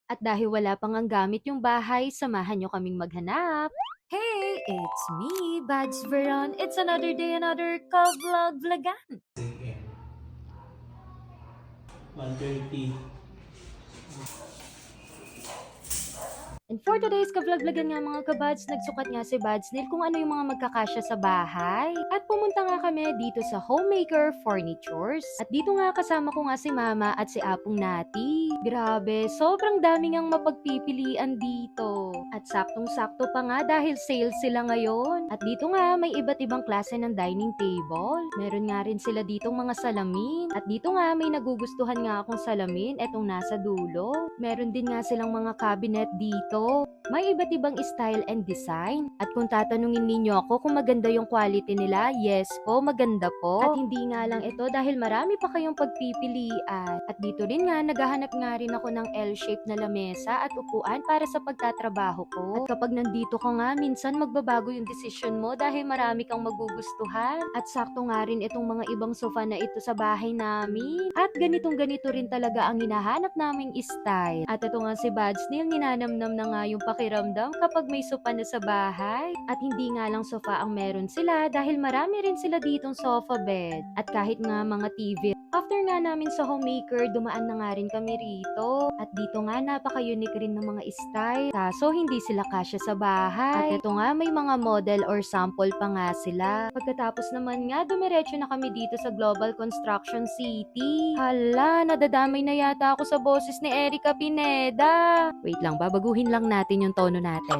At dahil wala pang ang gamit yung bahay, samahan nyo kaming maghanap. Hey, it's me, Bads Veron. It's another day, another ka-vlog-vlogan. 130. And for today's ka-vlog-vlogan nga mga kabads, nagsukat nga si Bads Neil kung ano yung mga magkakasya sa bahay. At pumunta nga kami dito sa Homemaker Furnitures. At dito nga kasama ko nga si Mama at si Apong Nati. Grabe, sobrang dami ngang mapagpipilian dito. At saktong-sakto pa nga dahil sale sila ngayon. At dito nga may iba't ibang klase ng dining table. Meron nga rin sila ditong mga salamin. At dito nga may nagugustuhan nga akong salamin, etong nasa dulo. Meron din nga silang mga cabinet dito. May iba't ibang style and design. At kung tatanungin ninyo ako kung maganda yung quality nila, yes po, maganda po. At hindi nga lang ito dahil marami pa kayong pagpipilian. At dito rin nga, naghahanap nga rin ako ng L-shape na lamesa at upuan para sa pagtatrabaho ko. At kapag nandito ka nga, minsan magbabago yung decision mo dahil marami kang magugustuhan. At sakto nga rin itong mga ibang sofa na ito sa bahay namin. At ganitong ganito rin talaga ang hinahanap naming style. At ito nga si Bads Neil, ninanamnam na nga yung pakiramdam kapag may sofa na sa bahay. At hindi nga lang sofa ang meron sila dahil marami rin sila ditong sofa bed. At kahit nga mga TV. After nga namin sa Homemaker, dumaan na nga rin kami rito. At dito nga napaka-unique rin ng mga style. Kaso hindi sila kasya sa bahay. At ito nga may mga model or sample pa nga sila. Pagkatapos naman nga, dumiretso na kami dito sa Global Construction City. Hala, nadadamay na yata ako sa boses ni Erica Pineda. Wait lang, babaguhin lang natin yung tono natin.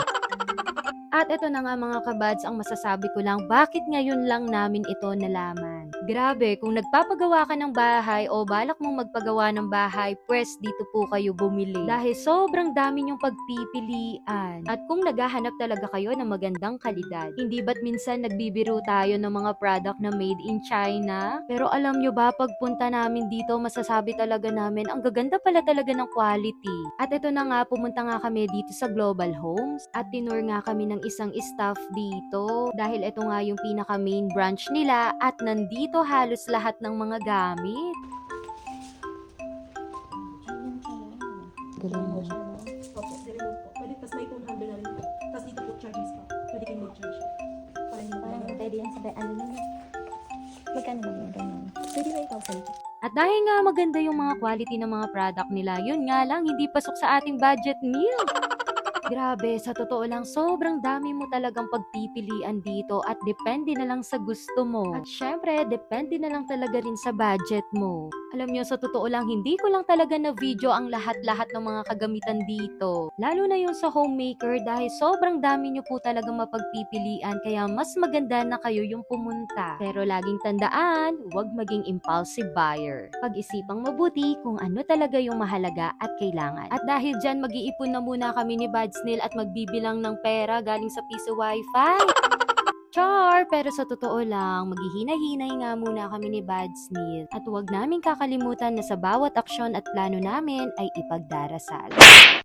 At ito na nga mga kabads, ang masasabi ko lang, bakit ngayon lang namin ito nalaman? Grabe, kung nagpapagawa ka ng bahay o balak mong magpagawa ng bahay, pwes dito po kayo bumili. Dahil sobrang dami yung pagpipilian. At kung naghahanap talaga kayo ng magandang kalidad, hindi ba't minsan nagbibiro tayo ng mga product na made in China? Pero alam nyo ba, pagpunta namin dito, masasabi talaga namin, ang gaganda pala talaga ng quality. At ito na nga, pumunta nga kami dito sa Global Homes at tinur nga kami ng isang staff dito dahil ito nga yung pinaka main branch nila at nandito halos lahat ng mga gamit. Galing mo. Opo, remote po. Pwede, tas may phone handle na rin po. Tas dito po, charges pa. Pwede kayong mag-charge. Para hindi Parang po. pwede yan sa ano na. Magkano ba yung ganyan? 39,000 po. At dahil nga maganda yung mga quality ng mga product nila, yun nga lang hindi pasok sa ating budget meal. Grabe, sa totoo lang, sobrang dami mo talagang pagpipilian dito at depende na lang sa gusto mo. At syempre, depende na lang talaga rin sa budget mo. Alam nyo, sa totoo lang, hindi ko lang talaga na video ang lahat-lahat ng mga kagamitan dito. Lalo na yung sa Homemaker dahil sobrang dami nyo po talagang mapagpipilian kaya mas maganda na kayo yung pumunta. Pero laging tandaan, huwag maging impulsive buyer. Pag-isipang mabuti kung ano talaga yung mahalaga at kailangan. At dahil dyan, mag-iipon na muna kami ni Bads Neil at magbibilang ng pera galing sa piso wifi. Char! Pero sa totoo lang, maghihinay-hinay nga muna kami ni Bads Neil. At huwag namin kakalimutan na sa bawat aksyon at plano namin ay ipagdarasal.